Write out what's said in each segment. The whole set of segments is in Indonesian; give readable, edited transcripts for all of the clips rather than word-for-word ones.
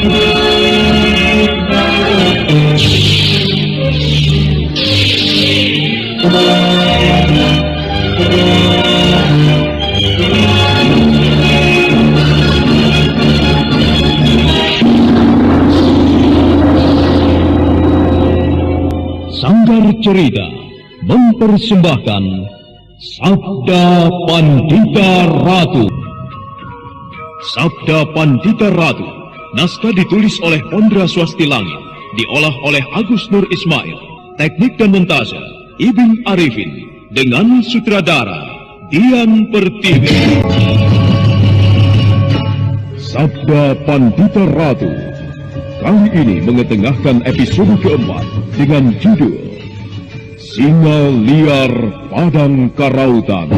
Sanggar Cerita mempersembahkan Sabda Pandita Ratu. Sabda Pandita Ratu, naskah ditulis oleh Ondra Swasti Langit, diolah oleh Agus Nur Ismail, teknik dan montase Ibing Arifin, dengan sutradara Dian Pertiwi. Sabda Pandita Ratu kali ini mengetengahkan episode keempat dengan judul Singa Liar Padang Karautan.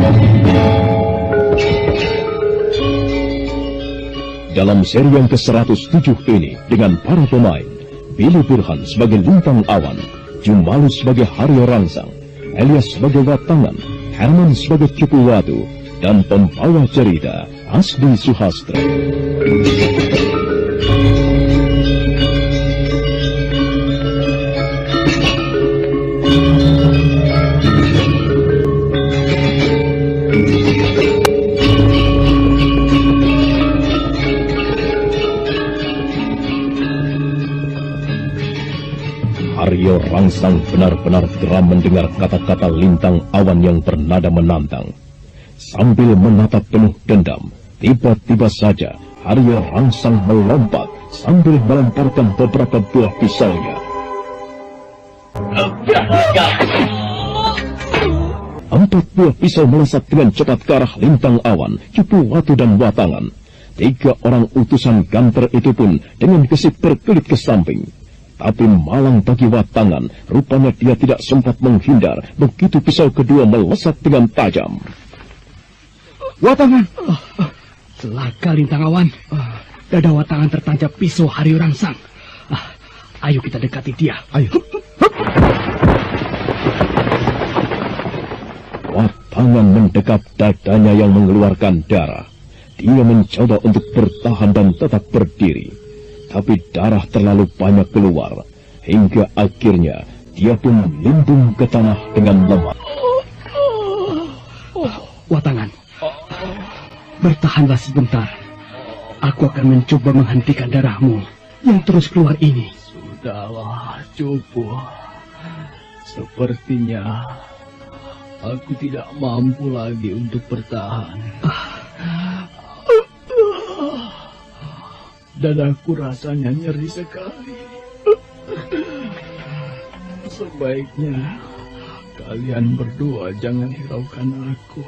Dalam seri yang ke-107 ini dengan para pemain Billy Burhan sebagai Lintang Awan, Jumalus sebagai Haryo Rangsang, Elias sebagai Watangan, Herman sebagai Cupu Watu, dan pembawa cerita Asdi Suhastra. Haryo Rangsang benar-benar geram mendengar kata-kata Lintang Awan yang bernada menantang. Sambil menatap penuh dendam, tiba-tiba saja Haryo Rangsang melompat sambil melemparkan beberapa buah pisaunya. 4 buah pisau melesat dengan cepat ke arah Lintang Awan, Cupu Watu dan Watangan. 3 orang utusan Ganter itu pun dengan gesit berkelit ke samping. Tapi malang bagi Watangan, rupanya dia tidak sempat menghindar begitu pisau kedua melesat dengan tajam. Watangan! Celaka Lintang Awan. Dada Watangan tertancap pisau Haryo Rangsang. Ayo kita dekati dia. Ayo. Watangan mendekap dadanya yang mengeluarkan darah. Dia mencoba untuk bertahan dan tetap berdiri. Tapi darah terlalu banyak keluar, hingga akhirnya dia pun limbung ke tanah dengan lemah. Watangan, bertahanlah sebentar. Aku akan mencoba menghentikan darahmu yang terus keluar ini. Sudahlah, Cupu. Sepertinya aku tidak mampu lagi untuk bertahan. Dadaku rasanya nyeri sekali. Sebaiknya kalian berdua jangan hiraukan aku.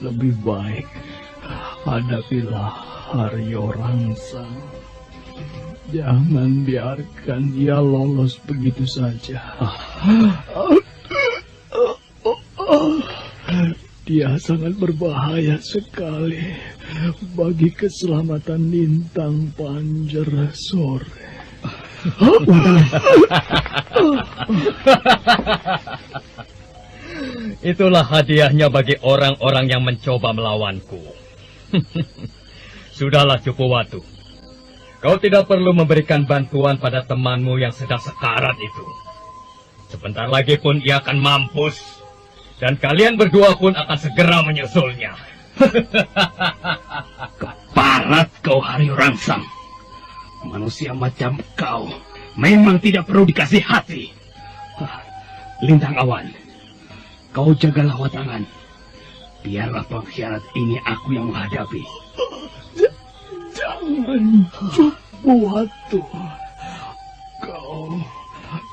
Lebih baik hadapilah Haryo Rangsang. Jangan biarkan dia lolos begitu saja. Dia sangat berbahaya sekali bagi keselamatan Lintang Panjersore. Itulah hadiahnya bagi orang-orang yang mencoba melawanku. Sudahlah, Cupu Watu. Kau tidak perlu memberikan bantuan pada temanmu yang sedang sekarat itu. Sebentar lagi pun ia akan mampus. Dan kalian berdua pun akan segera menyusulnya. Keparat kau Haryo Rangsang. Manusia macam kau memang tidak perlu dikasih hati. Lintang Awan, kau jagalah Watangan. Biarlah pengkhianat ini aku yang menghadapi. Jangan, Cupu Watu.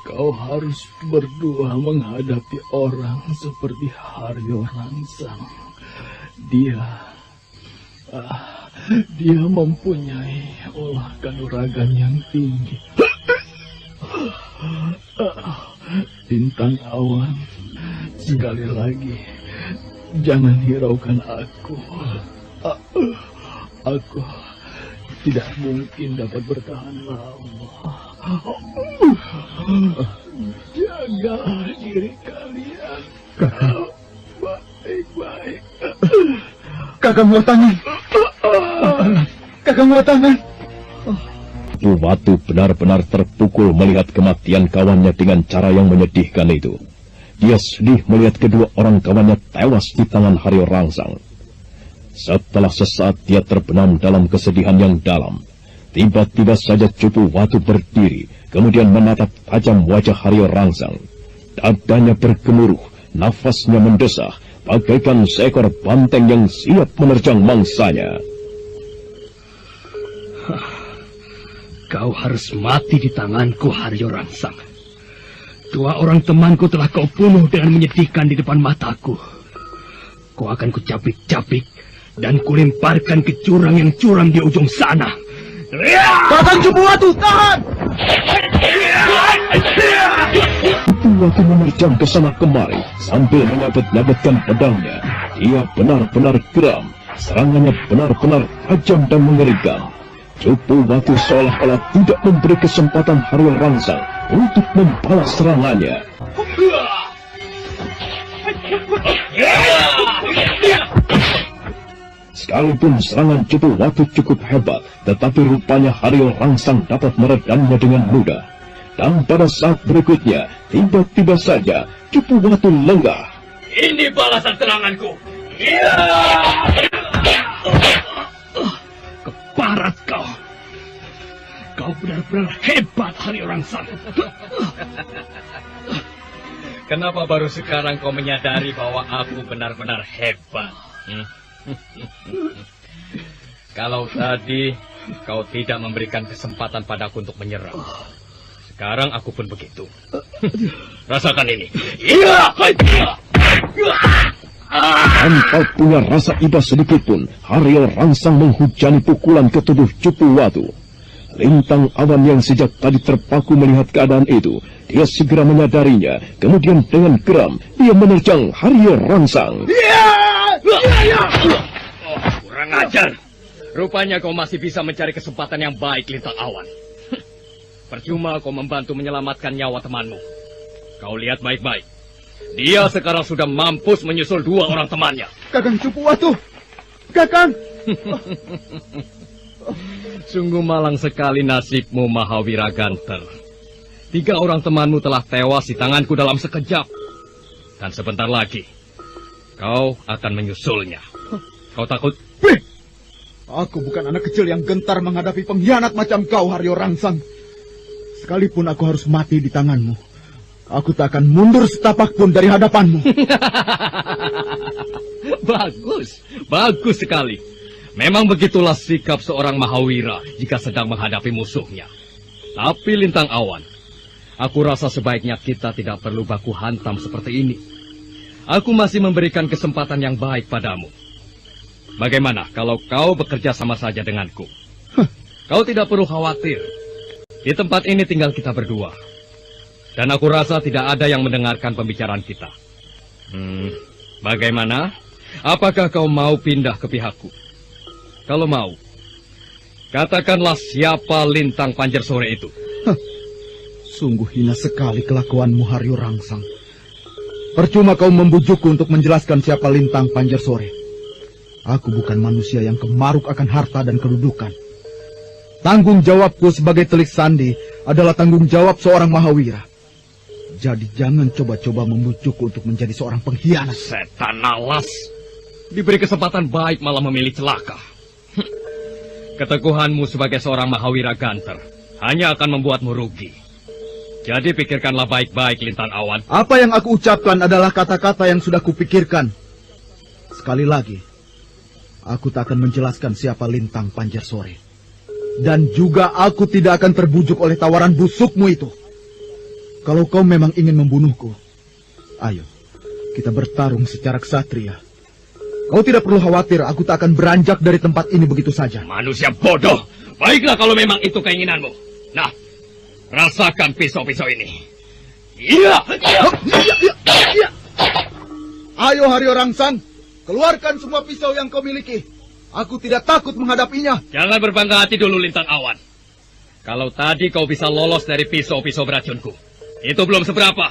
Kau harus berdua menghadapi orang seperti Haryo Rangsang. Dia mempunyai olah kanuragan yang tinggi. Lintang Awan, sekali lagi, jangan hiraukan aku. Aku tidak mungkin dapat bertahan lama. Jaga diri kalian. Baik-baik. Kakang Watangan. Kakang Watangan. Cupu Watu benar-benar terpukul melihat kematian kawannya dengan cara yang menyedihkan itu. Dia sedih melihat kedua orang kawannya tewas di tangan Haryo Rangsang. Setelah sesaat dia terbenam dalam kesedihan yang dalam. Tiba-tiba saja Cupu Watu berdiri, kemudian menatap tajam wajah Haryo Rangsang. Dadanya bergemuruh, nafasnya mendesah, bagaikan seekor banteng yang siap menerjang mangsanya. Kau harus mati di tanganku, Haryo Rangsang. Dua orang temanku telah kau bunuh dengan menyedihkan di depan mataku. Kau akan kucapik-capik dan kulemparkan ke jurang yang curam di ujung sana. Kakang Cupu Watu, tahan! Cupu Watu menerjang ke sana kemari sambil menyabet-nyabetkan pedangnya. Dia benar-benar geram. Serangannya benar-benar tajam dan mengerikan. Cupu Watu seolah-olah tidak memberi kesempatan Haryo Rangsang untuk membalas serangannya. Sekalipun serangan Cupu Watu cukup hebat, tetapi rupanya Haryo Rangsang dapat meredamnya dengan mudah. Dan pada saat berikutnya, tiba-tiba saja Cupu Watu lengah. Ini balasan seranganku. Keparat kau. Kau benar-benar hebat, Haryo Rangsang. Kenapa baru sekarang kau menyadari bahwa aku benar-benar hebat? Kalau tadi kau tidak memberikan kesempatan padaku untuk menyerang, sekarang aku pun begitu. Rasakan ini. Tanpa punya rasa iba sedikit pun, Haryo Rangsang menghujani pukulan ke tubuh Cupu Watu. Lintang Awan yang sejak tadi terpaku melihat keadaan itu, dia segera menyadarinya. Kemudian dengan geram, dia menerjang Haryo Rangsang. Kurang ajar. Rupanya kau masih bisa mencari kesempatan yang baik, Lintang Awan. Percuma kau membantu menyelamatkan nyawa temanmu. Kau lihat baik-baik. Dia sekarang sudah mampus menyusul dua orang temannya. Kakang Cupu Watu! Kakang! Sungguh malang sekali nasibmu, Mahawira Ganter. 3 orang temanmu telah tewas di tanganku dalam sekejap. Dan sebentar lagi, kau akan menyusulnya. Kau takut? Aku bukan anak kecil yang gentar menghadapi pengkhianat macam kau, Haryo Rangsang. Sekalipun aku harus mati di tanganmu, aku tak akan mundur setapak pun dari hadapanmu. Bagus sekali. Memang begitulah sikap seorang Mahawira jika sedang menghadapi musuhnya. Tapi Lintang Awan, aku rasa sebaiknya kita tidak perlu baku hantam seperti ini. Aku masih memberikan kesempatan yang baik padamu. Bagaimana kalau kau bekerja sama saja denganku? Kau tidak perlu khawatir. Di tempat ini tinggal kita berdua. Dan aku rasa tidak ada yang mendengarkan pembicaraan kita. Bagaimana? Apakah kau mau pindah ke pihakku? Kalau mau, katakanlah siapa Lintang Panjer Sore itu. Sungguh hina sekali kelakuanmu, Haryo Rangsang. Percuma kau membujukku untuk menjelaskan siapa Lintang Panjer Sore. Aku bukan manusia yang kemaruk akan harta dan kedudukan. Tanggung jawabku sebagai Telik Sandi adalah tanggung jawab seorang Mahawira. Jadi jangan coba-coba membujukku untuk menjadi seorang pengkhianat. Setan alas. Diberi kesempatan baik malah memilih celaka. Keteguhanmu sebagai seorang Mahawira Ganter hanya akan membuatmu rugi. Jadi pikirkanlah baik-baik, Lintang Awan. Apa yang aku ucapkan adalah kata-kata yang sudah kupikirkan. Sekali lagi, aku tak akan menjelaskan siapa Lintang Panjer Sore. Dan juga aku tidak akan terbujuk oleh tawaran busukmu itu. Kalau kau memang ingin membunuhku, ayo, kita bertarung secara ksatria. Kau tidak perlu khawatir, aku tak akan beranjak dari tempat ini begitu saja. Manusia bodoh. Baiklah kalau memang itu keinginanmu. Nah, rasakan pisau-pisau ini. Iya. Ayo Haryo Rangsang, keluarkan semua pisau yang kau miliki. Aku tidak takut menghadapinya. Jangan berbangga hati dulu, Lintang Awan. Kalau tadi kau bisa lolos dari pisau-pisau beracunku, itu belum seberapa.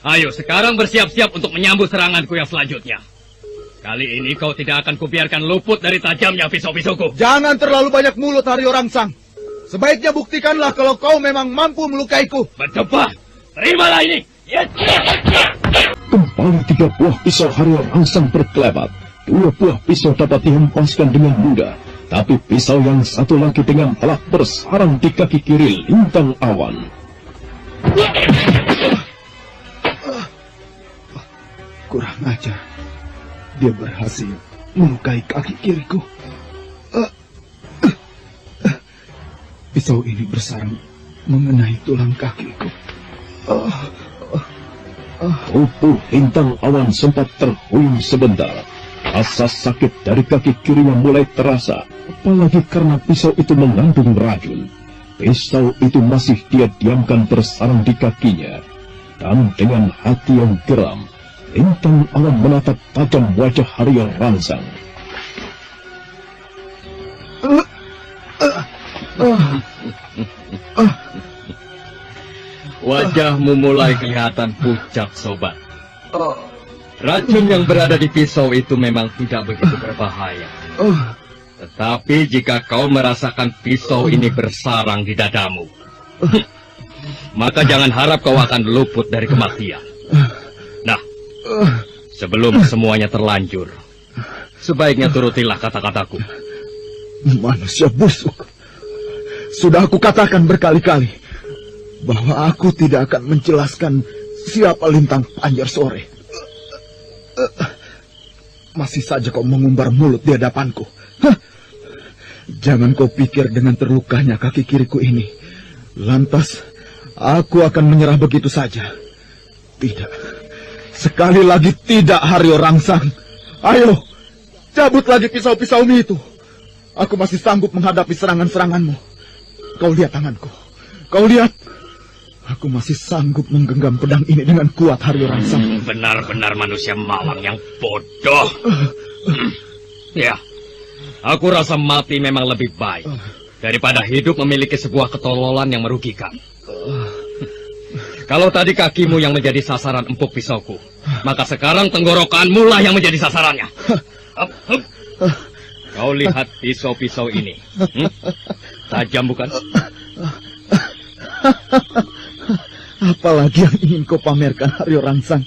Ayo sekarang bersiap-siap untuk menyambut seranganku yang selanjutnya. Kali ini kau tidak akan kubiarkan luput dari tajamnya pisau-pisauku. Jangan terlalu banyak mulut, Haryo Rangsang. Sebaiknya buktikanlah kalau kau memang mampu melukaiku. Berdebat, terimalah ini. Ya. Kembali 3 buah pisau harimau rangsang berkelebat. 2 buah pisau dapat dihempaskan dengan mudah. Tapi pisau yang satu lagi dengan telak bersarang di kaki kiri Lintang Awan. Kurang ajar. Dia berhasil melukai kaki kiriku. Pisau ini bersarang mengenai tulang kakiku. Tubuh Lintang Awan sempat terhuyung sebentar. Rasa sakit dari kaki kirinya mulai terasa, apalagi karena pisau itu mengandung racun. Pisau itu masih dia diamkan bersarang di kakinya. Dan dengan hati yang geram, Lintang Awan menatap tajam wajah Haryo Rangsang. Wajahmu mulai kelihatan pucat, sobat. Racun yang berada di pisau itu memang tidak begitu berbahaya. Tetapi jika kau merasakan pisau ini bersarang di dadamu, maka jangan harap kau akan luput dari kematian. Nah, sebelum semuanya terlanjur, sebaiknya turutilah kata-kataku. Manusia busuk. Sudah aku katakan berkali-kali bahwa aku tidak akan menjelaskan siapa Lintang Pancarsore. Masih saja kau mengumbar mulut di hadapanku. Jangan kau pikir dengan terlukanya kaki kiriku ini, lantas aku akan menyerah begitu saja. Tidak. Sekali lagi tidak, Haryo Rangsang. Ayo, cabut lagi pisau-pisaumu itu. Aku masih sanggup menghadapi serangan-seranganmu. Kau lihat tanganku. Kau lihat. Aku masih sanggup menggenggam pedang ini dengan kuat, Haryo Rangsang. Benar-benar manusia malang yang bodoh. Ya, aku rasa mati memang lebih baik daripada hidup memiliki sebuah ketololan yang merugikan. Kalau tadi kakimu yang menjadi sasaran empuk pisauku, maka sekarang tenggorokanmu lah yang menjadi sasarannya. Kau lihat pisau-pisau ini. Tajam bukan? Apalagi yang ingin kau pamerkan, Haryo Rangsang?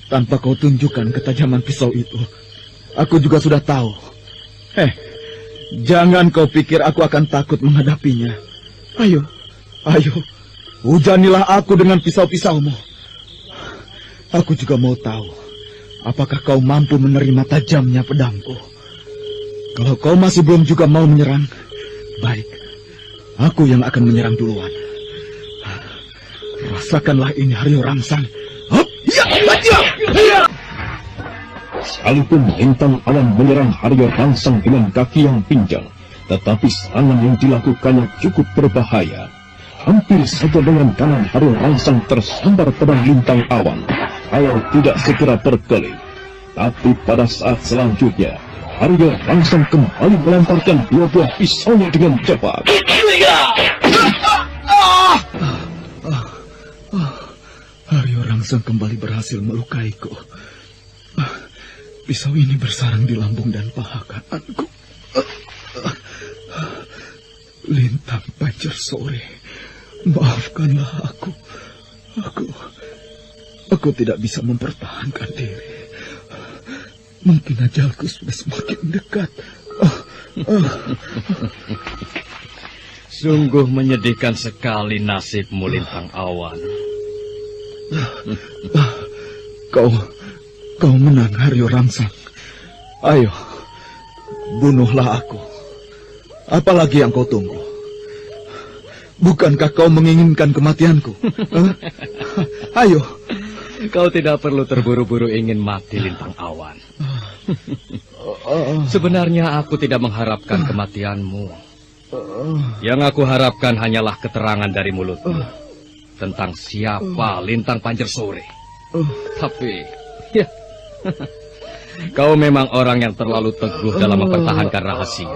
Tanpa kau tunjukkan ketajaman pisau itu, aku juga sudah tahu. Jangan kau pikir aku akan takut menghadapinya. Ayo, hujanilah aku dengan pisau-pisaumu. Aku juga mau tahu, apakah kau mampu menerima tajamnya pedangku. Kalau kau masih belum juga mau menyerang, baik, aku yang akan menyerang duluan. Rasakanlah ini, Haryo Rangsang. Sekalipun Lintang Awan menyerang Haryo Rangsang dengan kaki yang pincang, tetapi serangan yang dilakukannya cukup berbahaya. Hampir saja dengan kanan Haryo Rangsang tersambar pedang Lintang Awan, kalau tidak segera berkelit. Tapi pada saat selanjutnya, Haryo Rangsang kembali melemparkan 2 buah pisaunya dengan cepat. Haryo Rangsang kembali berhasil melukaiku. Pisau ini bersarang di lambung dan paha kananku. Lintang Pancarsore, maafkanlah aku. Aku tidak bisa mempertahankan diri. Mungkin ajalku sudah semakin dekat. Sungguh menyedihkan sekali nasibmu, Lintang Awan. Kau menang, Haryo Rangsang. Ayo, bunuhlah aku. Apalagi yang kau tunggu? Bukankah kau menginginkan kematianku? Ayo. Kau tidak perlu terburu-buru ingin mati, Lintang Awan. Sebenarnya aku tidak mengharapkan kematianmu. Yang aku harapkan hanyalah keterangan dari mulutmu tentang siapa Lintang Pancarsore. Tapi, ya, kau memang orang yang terlalu teguh dalam mempertahankan rahasia.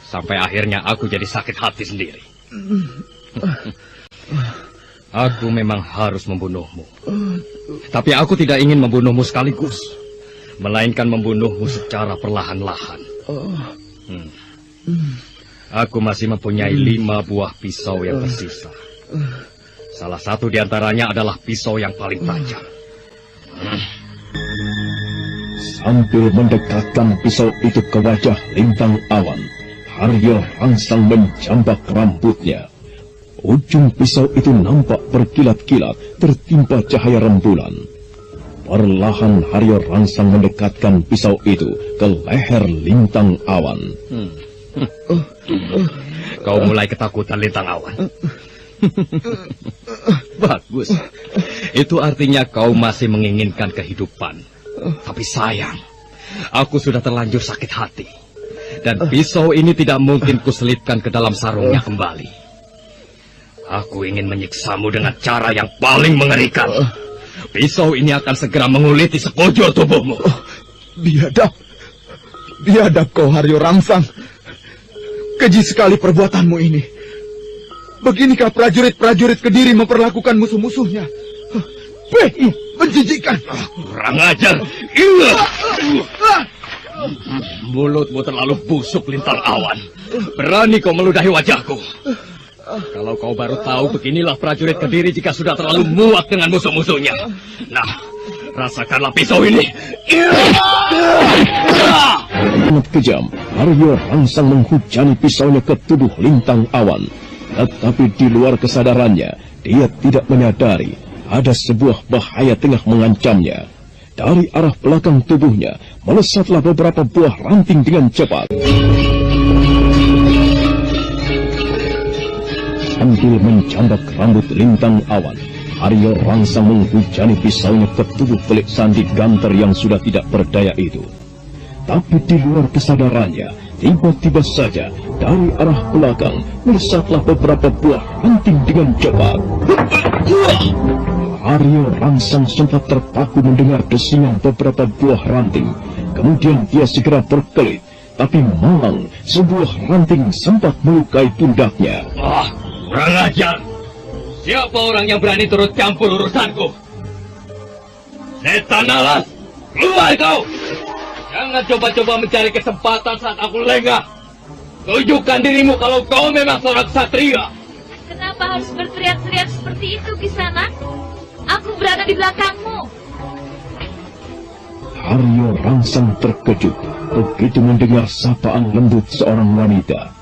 Sampai akhirnya aku jadi sakit hati sendiri. Aku memang harus membunuhmu. Tapi aku tidak ingin membunuhmu sekaligus, melainkan membunuhmu secara perlahan-lahan. Aku masih mempunyai 5 buah pisau yang tersisa. Salah satu di antaranya adalah pisau yang paling tajam. Sambil mendekatkan pisau itu ke wajah Lintang Awan, Haryo Rangsang menjambak rambutnya. Ujung pisau itu nampak berkilat-kilat tertimpa cahaya rembulan. Perlahan Haryo Rangsang mendekatkan pisau itu ke leher Lintang Awan. Kau mulai ketakutan, Lintang Awan. Bagus. Itu artinya kau masih menginginkan kehidupan. Tapi sayang, aku sudah terlanjur sakit hati. Dan pisau ini tidak mungkin kuselipkan ke dalam sarungnya kembali. Aku ingin menyiksamu dengan cara yang paling mengerikan. Pisau ini akan segera menguliti sekujur tubuhmu. Biadab. Biadab kau, Haryo Rangsang. Keji sekali perbuatanmu ini. Beginikah prajurit-prajurit Kediri memperlakukan musuh-musuhnya? Menjijikkan. Kurang ajar. Mulutmu terlalu busuk, Lintang Awan. Berani kau meludahi wajahku. Kalau kau baru tahu, beginilah prajurit Kediri jika sudah terlalu muak dengan musuh-musuhnya. Nah, rasakanlah pisau ini. Sangat kejam, Haryo Rangsang menghujani pisaunya ke tubuh Lintang Awan. Tetapi di luar kesadarannya, dia tidak menyadari ada sebuah bahaya tengah mengancamnya. Dari arah belakang tubuhnya, melesatlah beberapa buah ranting dengan cepat. Sambil menjambak rambut Lintang Awan, Haryo Rangsang menghujani pisaunya ke tubuh Telik Sandi Ganter yang sudah tidak berdaya itu. Tapi di luar kesadarannya, tiba-tiba saja dari arah belakang melesatlah beberapa buah ranting dengan cepat. Haryo Rangsang sempat terpaku mendengar desingan beberapa buah ranting. Kemudian dia segera berkelit, tapi malang sebuah ranting sempat melukai pundaknya. Kurang ajar. Siapa orang yang berani turut campur urusanku? Setan alas, keluar kau! Jangan coba-coba mencari kesempatan saat aku lengah. Tunjukkan dirimu kalau kau memang seorang ksatria. Kenapa harus berteriak-teriak seperti itu, Kisanak? Aku berada di belakangmu. Haryo Rangsang terkejut begitu mendengar sapaan lembut seorang wanita.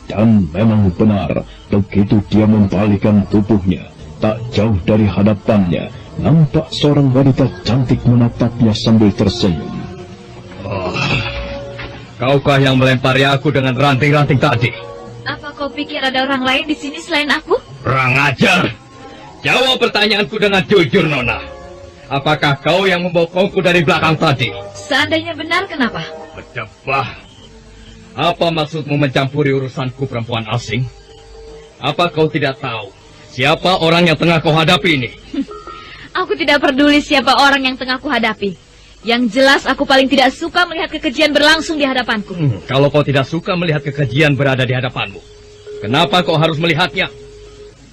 Dan memang benar, begitu dia membalikkan tubuhnya, tak jauh dari hadapannya, nampak seorang wanita cantik menatapnya sambil tersenyum. Kaukah yang melempari aku dengan ranting-ranting tadi? Apa kau pikir ada orang lain di sini selain aku? Kurang ajar. Jawab pertanyaanku dengan jujur, Nona. Apakah kau yang membokongku dari belakang tadi? Seandainya benar, kenapa? Berdebah. Apa maksudmu mencampuri urusanku, perempuan asing? Apa kau tidak tahu siapa orang yang tengah kau hadapi ini? Aku tidak peduli siapa orang yang tengah ku hadapi. Yang jelas aku paling tidak suka melihat kekejian berlangsung di hadapanku. Kalau kau tidak suka melihat kekejian berada di hadapanmu, kenapa kau harus melihatnya?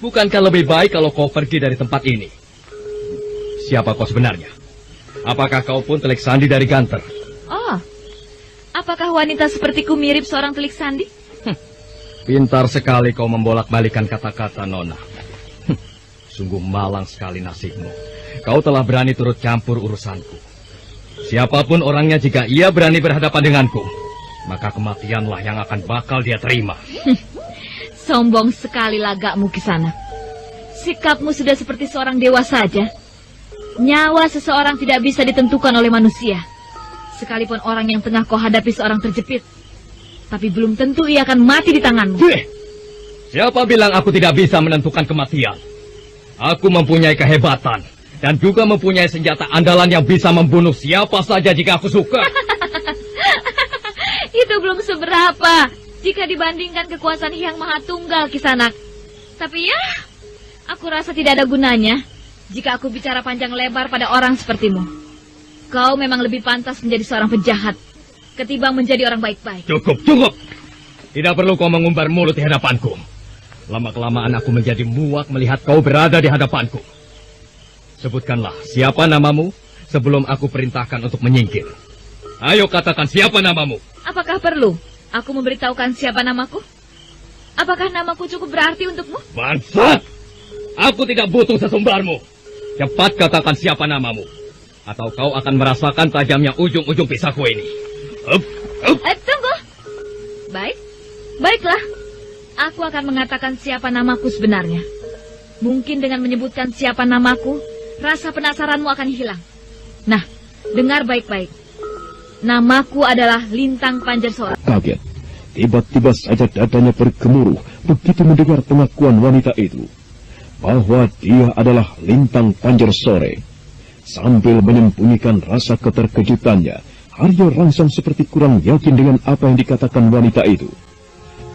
Bukankah lebih baik kalau kau pergi dari tempat ini? Siapa kau sebenarnya? Apakah kau pun Telik Sandi dari Ganter? Oh, apakah wanita sepertiku mirip seorang Telik Sandi? Pintar sekali kau membolak-balikan kata-kata, Nona. Sungguh malang sekali nasibmu. Kau telah berani turut campur urusanku. Siapapun orangnya, jika ia berani berhadapan denganku, maka kematianlah yang akan bakal dia terima. Sombong sekali lagakmu, Kisanak. Sikapmu sudah seperti seorang dewa saja. Nyawa seseorang tidak bisa ditentukan oleh manusia. Sekalipun orang yang tengah kau hadapi seorang terjepit, tapi belum tentu ia akan mati di tanganmu. Siapa bilang aku tidak bisa menentukan kematian? Aku mempunyai kehebatan dan juga mempunyai senjata andalan yang bisa membunuh siapa saja jika aku suka. Itu belum seberapa jika dibandingkan kekuasaan Hyang Maha Tunggal, Kisanak. Tapi ya, aku rasa tidak ada gunanya jika aku bicara panjang lebar pada orang sepertimu. Kau memang lebih pantas menjadi seorang penjahat ketimbang menjadi orang baik-baik. Cukup, cukup. Tidak perlu kau mengumbar mulut di hadapanku. Lama-kelamaan aku menjadi muak melihat kau berada di hadapanku. Sebutkanlah siapa namamu sebelum aku perintahkan untuk menyingkir. Ayo katakan siapa namamu. Apakah perlu aku memberitahukan siapa namaku? Apakah namaku cukup berarti untukmu? Bangsat! Aku tidak butuh sesumbarmu. Cepat katakan siapa namamu. Atau kau akan merasakan tajamnya ujung-ujung pisauku ini. Tunggu. Baiklah. Aku akan mengatakan siapa namaku sebenarnya. Mungkin dengan menyebutkan siapa namaku, rasa penasaranmu akan hilang. Nah, dengar baik-baik. Namaku adalah Lintang Panjersora. Kaget. Tiba-tiba saja dadanya bergemuruh begitu mendengar pengakuan wanita itu. Bahwa dia adalah Lintang Panjersore. Sambil menyembunyikan rasa keterkejutannya, Arya Rangsang seperti kurang yakin dengan apa yang dikatakan wanita itu.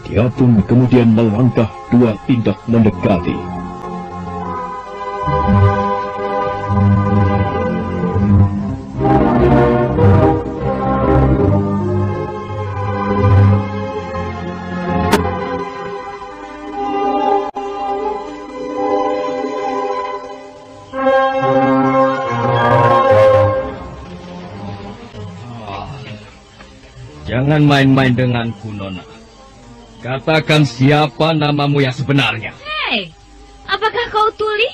Dia pun kemudian melangkah 2 tindak mendekati. Jangan main-main denganku, Nona. Katakan siapa namamu yang sebenarnya. Hei, apakah kau tuli?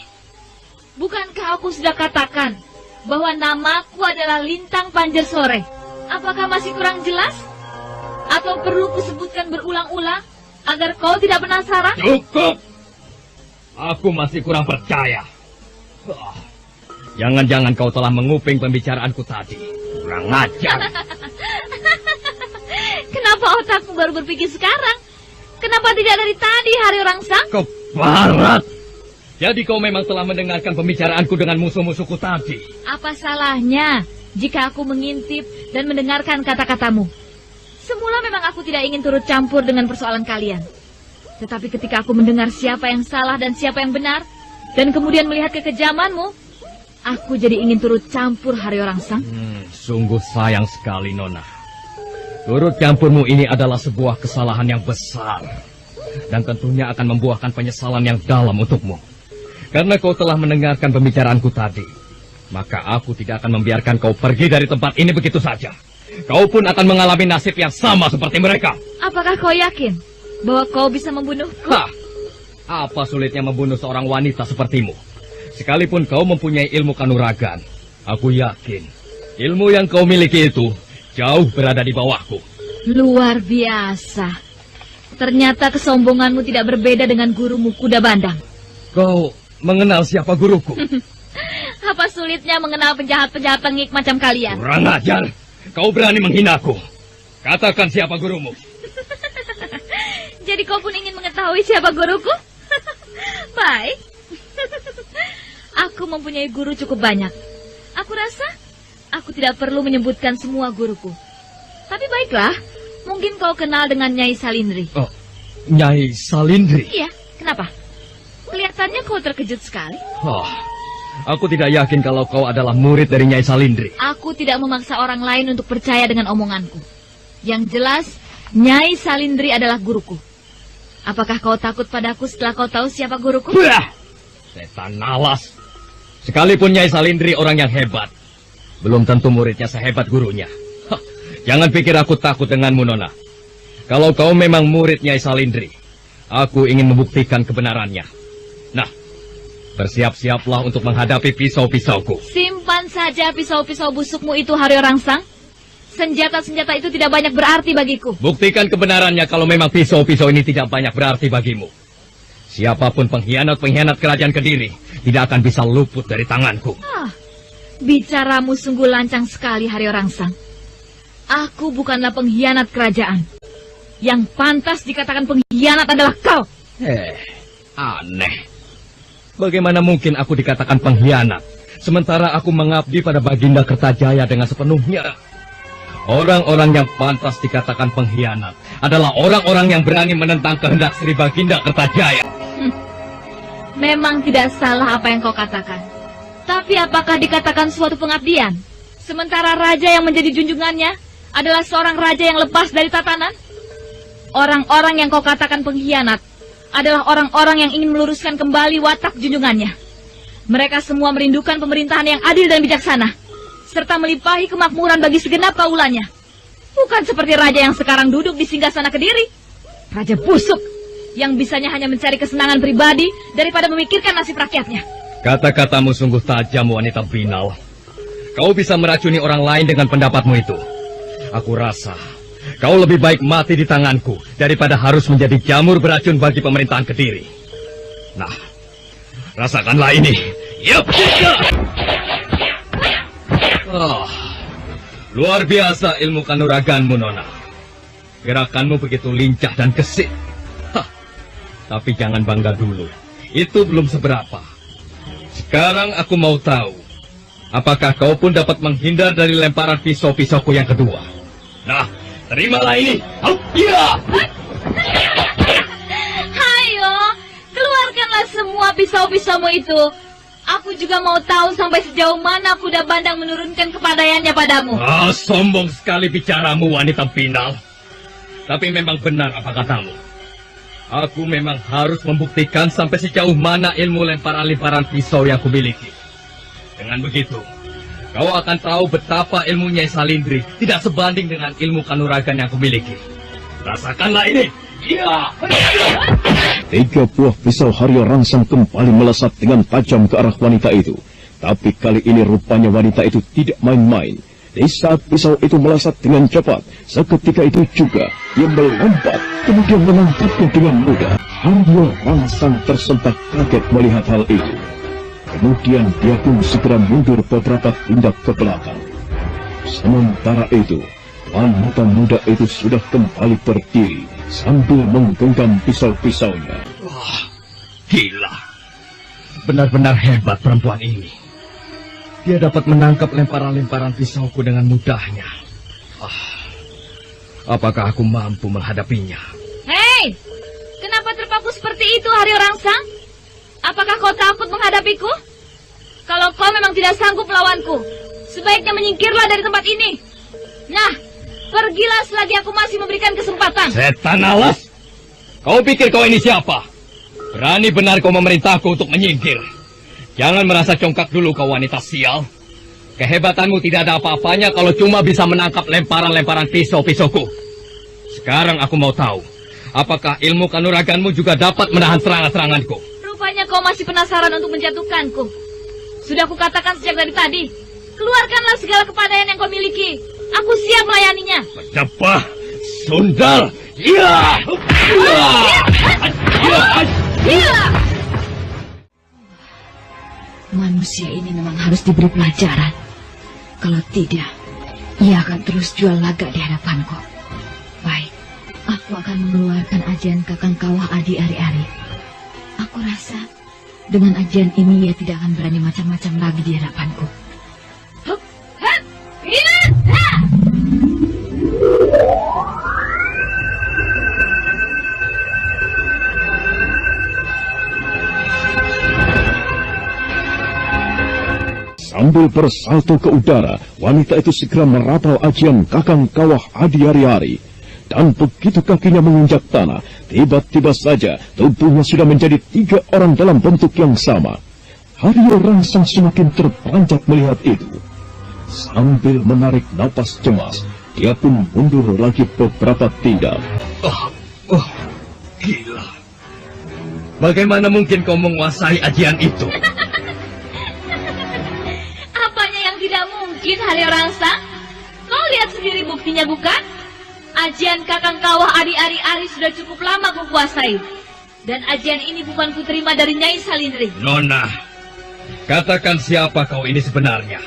Bukankah aku sudah katakan bahwa namaku adalah Lintang Panjersore? Apakah masih kurang jelas? Atau perlu kusebutkan berulang-ulang agar kau tidak penasaran? Cukup! Aku masih kurang percaya. Jangan-jangan kau telah menguping pembicaraanku tadi. Kurang ajar. Kenapa otakmu baru berpikir sekarang? Kenapa tidak dari tadi, Haryo Rangsang? Keparat! Jadi kau memang telah mendengarkan pembicaraanku dengan musuh-musuhku tadi. Apa salahnya jika aku mengintip dan mendengarkan kata-katamu? Semula memang aku tidak ingin turut campur dengan persoalan kalian. Tetapi ketika aku mendengar siapa yang salah dan siapa yang benar, dan kemudian melihat kekejamanmu, aku jadi ingin turut campur, Haryo Rangsang. Sungguh sayang sekali, Nona. Turut campurmu ini adalah sebuah kesalahan yang besar. Dan tentunya akan membuahkan penyesalan yang dalam untukmu. Karena kau telah mendengarkan pembicaraanku tadi, maka aku tidak akan membiarkan kau pergi dari tempat ini begitu saja. Kau pun akan mengalami nasib yang sama seperti mereka. Apakah kau yakin bahwa kau bisa membunuhku? Hah! Apa sulitnya membunuh seorang wanita sepertimu? Sekalipun kau mempunyai ilmu kanuragan, aku yakin ilmu yang kau miliki itu jauh berada di bawahku. Luar biasa. Ternyata kesombonganmu tidak berbeda dengan gurumu Kuda Bandang. Kau mengenal siapa guruku? Apa sulitnya mengenal penjahat-penjahat tengik macam kalian? Kurang ajar. Kau berani menghinaku. Katakan siapa gurumu. Jadi kau pun ingin mengetahui siapa guruku? Baik. Aku mempunyai guru cukup banyak. Aku rasa aku tidak perlu menyebutkan semua guruku. Tapi baiklah, mungkin kau kenal dengan Nyai Salindri. Oh, Nyai Salindri? Iya, kenapa? Kelihatannya kau terkejut sekali. Oh, aku tidak yakin kalau kau adalah murid dari Nyai Salindri. Aku tidak memaksa orang lain untuk percaya dengan omonganku. Yang jelas, Nyai Salindri adalah guruku. Apakah kau takut padaku setelah kau tahu siapa guruku? Bah! Setan nalas. Sekalipun Nyai Salindri orang yang hebat, belum tentu muridnya sehebat gurunya. Hah, jangan pikir aku takut denganmu, Nona. Kalau kau memang murid Nyai Salindri, aku ingin membuktikan kebenarannya. Nah, bersiap-siaplah untuk menghadapi pisau-pisauku. Simpan saja pisau-pisau busukmu itu, Haryo Rangsang. Senjata-senjata itu tidak banyak berarti bagiku. Buktikan kebenarannya kalau memang pisau-pisau ini tidak banyak berarti bagimu. Siapapun pengkhianat-pengkhianat kerajaan Kediri tidak akan bisa luput dari tanganku. Bicaramu sungguh lancang sekali, Haryo Rangsang. Aku bukanlah pengkhianat kerajaan. Yang pantas dikatakan pengkhianat adalah kau. Aneh. Bagaimana mungkin aku dikatakan pengkhianat, sementara aku mengabdi pada Baginda Kertajaya dengan sepenuhnya? Orang-orang yang pantas dikatakan pengkhianat adalah orang-orang yang berani menentang kehendak Sri Baginda Kertajaya. Memang tidak salah apa yang kau katakan. Tapi apakah dikatakan suatu pengabdian? Sementara raja yang menjadi junjungannya adalah seorang raja yang lepas dari tatanan? Orang-orang yang kau katakan pengkhianat adalah orang-orang yang ingin meluruskan kembali watak junjungannya. Mereka semua merindukan pemerintahan yang adil dan bijaksana, serta melimpahi kemakmuran bagi segenap kaulannya. Bukan seperti raja yang sekarang duduk di singgasana Kediri. Raja busuk, yang bisanya hanya mencari kesenangan pribadi daripada memikirkan nasib rakyatnya. Kata-katamu sungguh tajam, wanita binal. Kau bisa meracuni orang lain dengan pendapatmu itu. Aku rasa kau lebih baik mati di tanganku daripada harus menjadi jamur beracun bagi pemerintahan Kediri. Nah, rasakanlah ini. Yup, luar biasa ilmu kanuraganmu, Nona. Gerakanmu begitu lincah dan gesit. Tapi jangan bangga dulu. Itu belum seberapa. Sekarang aku mau tahu, apakah kau pun dapat menghindar dari lemparan pisau-pisauku yang kedua? Nah, terimalah ini. Iya. Hayo, keluarkanlah semua pisau-pisaumu itu. Aku juga mau tahu sampai sejauh mana kuda bandang menurunkan kepandaiannya padamu. Sombong sekali bicaramu, wanita binal. Tapi memang benar apa katamu. Aku memang harus membuktikan sampai sejauh mana ilmu lemparan-lemparan pisau yang kumiliki. Dengan begitu, kau akan tahu betapa ilmu Nyai Salindri tidak sebanding dengan ilmu kanuragan yang kumiliki. Rasakanlah ini. Iya. 3 buah pisau Haryo Rangsang kembali melesat dengan tajam ke arah wanita itu. Tapi kali ini rupanya wanita itu tidak main-main. Di saat pisau itu melesat dengan cepat, seketika itu juga ia melompat, kemudian menangkapnya dengan mudah. Haryo Rangsang tersentak kaget melihat hal itu. Kemudian dia pun segera mundur beberapa tindak ke belakang. Sementara itu, wanita muda itu sudah kembali berdiri sambil menggenggam pisau-pisaunya. Wah, gila. Benar-benar hebat perempuan ini. Dia dapat menangkap lemparan-lemparan pisauku dengan mudahnya. Apakah aku mampu menghadapinya? Hei, kenapa terpaku seperti itu, Haryo Rangsang? Apakah kau takut menghadapiku? Kalau kau memang tidak sanggup melawanku, sebaiknya menyingkirlah dari tempat ini. Nah, pergilah selagi aku masih memberikan kesempatan. Setan alas! Kau pikir kau ini siapa? Berani benar kau memerintahku untuk menyingkir. Jangan merasa congkak dulu kau wanita sial. Kehebatanmu tidak ada apa-apanya kalau cuma bisa menangkap lemparan-lemparan pisau-pisauku. Sekarang aku mau tahu, apakah ilmu kanuraganmu juga dapat menahan serangan-seranganku? Rupanya kau masih penasaran untuk menjatuhkanku. Sudah kukatakan sejak dari tadi, keluarkanlah segala kepandaian yang kau miliki. Aku siap melayaninya. Cepat, sundal. Iya. Manusia ini memang harus diberi pelajaran. Kalau tidak, ia akan terus jual lagak di hadapanku. Baik, aku akan mengeluarkan ajian Kakang Kawah Adi Ari-Ari. Aku rasa dengan ajian ini ia tidak akan berani macam-macam lagi di hadapanku. Hup, hup, iya, ha! Sambil bersalto ke udara, wanita itu segera merapal ajian Kakang Kawah Adi Ari-Ari. Dan begitu kakinya menginjak tanah, tiba-tiba saja tubuhnya sudah menjadi 3 orang dalam bentuk yang sama. Haryo Rangsang semakin terperanjat melihat itu. Sambil menarik napas cemas, dia pun mundur lagi beberapa tindak. Gila. Bagaimana mungkin kau menguasai ajian itu? Tidak mungkin, Haryo Rangsang. Kau lihat sendiri buktinya, bukan? Ajian Kakang Kawah Adi Ari-Ari sudah cukup lama kukuasai. Dan ajian ini bukan kuterima dari Nyai Salindri. Nona, katakan siapa kau ini sebenarnya.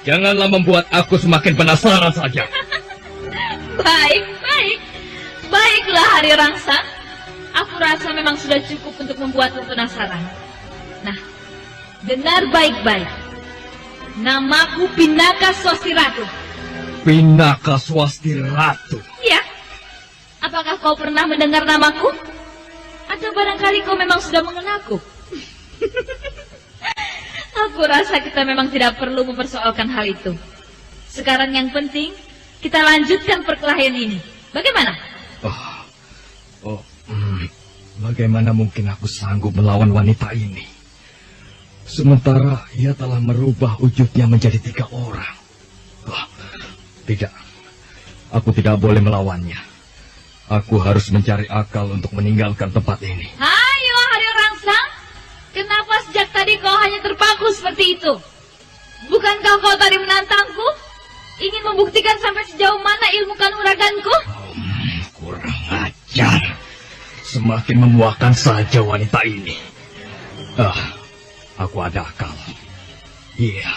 Janganlah membuat aku semakin penasaran saja. Baik. Baiklah, Haryo Rangsang. Aku rasa memang sudah cukup untuk membuatmu penasaran. Nah, dengar baik-baik. Namaku Pinaka Swasti Ratu. Pinaka Swasti Ratu? Ya. Apakah kau pernah mendengar namaku? Atau barangkali kau memang sudah mengenalku? Aku rasa kita memang tidak perlu mempersoalkan hal itu. Sekarang yang penting, kita lanjutkan perkelahian ini. Bagaimana? Bagaimana mungkin aku sanggup melawan wanita ini? Sementara ia telah merubah wujudnya menjadi 3 orang. Tidak, aku tidak boleh melawannya. Aku harus mencari akal untuk meninggalkan tempat ini. Ayo, Haryo Rangsang. Kenapa sejak tadi kau hanya terpaku seperti itu? Bukankah kau tadi menantangku? Ingin membuktikan sampai sejauh mana ilmu kanuraganku? Kurang ajar. Semakin memuakan saja wanita ini. Aku ada akal. Iya,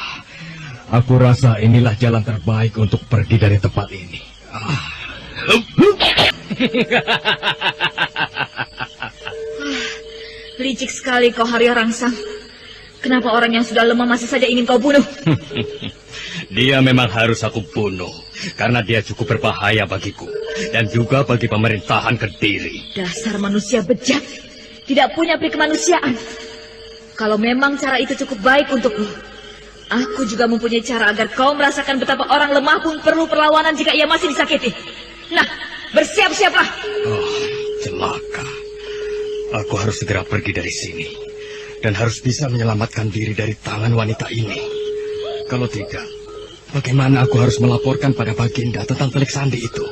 aku rasa inilah jalan terbaik untuk pergi dari tempat ini. Licik sekali kau, Haryo Rangsang. Kenapa orang yang sudah lemah masih saja ingin kau bunuh? Dia memang harus aku bunuh, karena dia cukup berbahaya bagiku, dan juga bagi pemerintahan Kediri. Dasar manusia bejat, tidak punya peri kemanusiaan. Kalau memang cara itu cukup baik untukmu, aku juga mempunyai cara agar kau merasakan betapa orang lemah pun perlu perlawanan jika ia masih disakiti. Nah, bersiap-siaplah. Celaka. Aku harus segera pergi dari sini, dan harus bisa menyelamatkan diri dari tangan wanita ini. Kalau tidak, bagaimana aku harus melaporkan pada Baginda tentang telik sandi itu?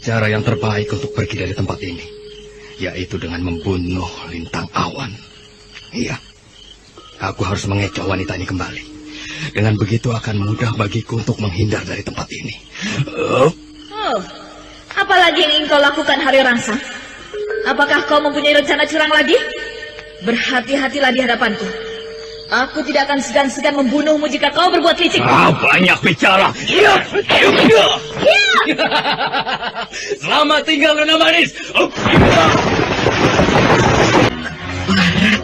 Cara yang terbaik untuk pergi dari tempat ini, yaitu dengan membunuh Lintang Awan. Iya, aku harus mengecoh wanita ini kembali. Dengan begitu akan mudah bagiku untuk menghindar dari tempat ini. Apalagi yang ingin kau lakukan, Haryo Rangsang? Apakah kau mempunyai rencana curang lagi? Berhati-hatilah di hadapanku. Aku tidak akan segan-segan membunuhmu jika kau berbuat licik. Banyak bicara. Selamat tinggal, Nona Manis. Barat,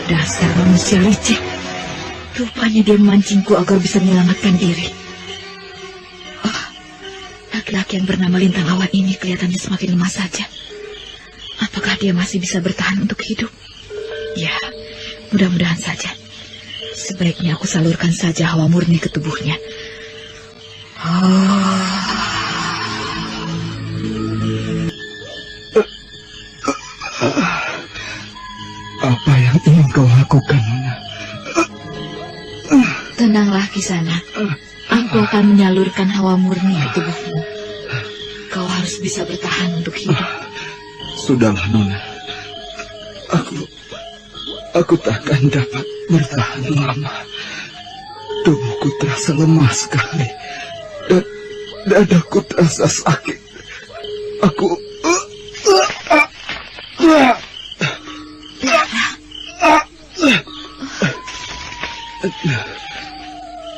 dasar manusia licik. Rupanya dia memancingku agar bisa menyelamatkan diri. Laki-laki yang bernama Lintang Awan ini kelihatannya semakin lemah saja. Apakah dia masih bisa bertahan untuk hidup? Ya, mudah-mudahan saja. Sebaiknya aku salurkan saja hawa murni ke tubuhnya. Apa yang ingin kau lakukan, Nona? Tenanglah, Kisana. Aku akan menyalurkan hawa murni ke tubuhmu. Kau harus bisa bertahan untuk hidup. Sudahlah, Nona. Aku takkan dapat bertahan lama. Tubuhku terasa lemah sekali. Dan dadaku terasa sakit. Aku...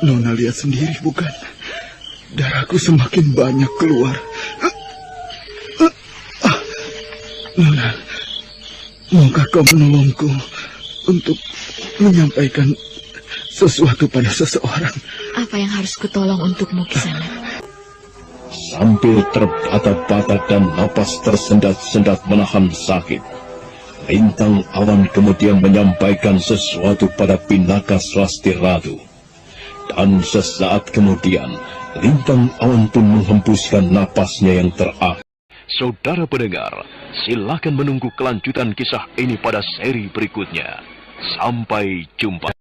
Nona lihat sendiri, bukan? Darahku semakin banyak keluar. Nona, maukah kau menolongku untuk menyampaikan sesuatu pada seseorang? Apa yang harus kutolong untukmu, Kisana? Sambil terbata-bata dan napas tersendat-sendat menahan sakit, Lintang Awan kemudian menyampaikan sesuatu pada Pinaka Swasti Ratu. Dan sesaat kemudian, Lintang Awan pun menghembuskan napasnya yang terakhir. Saudara pendengar, silakan menunggu kelanjutan kisah ini pada seri berikutnya. Sampai jumpa.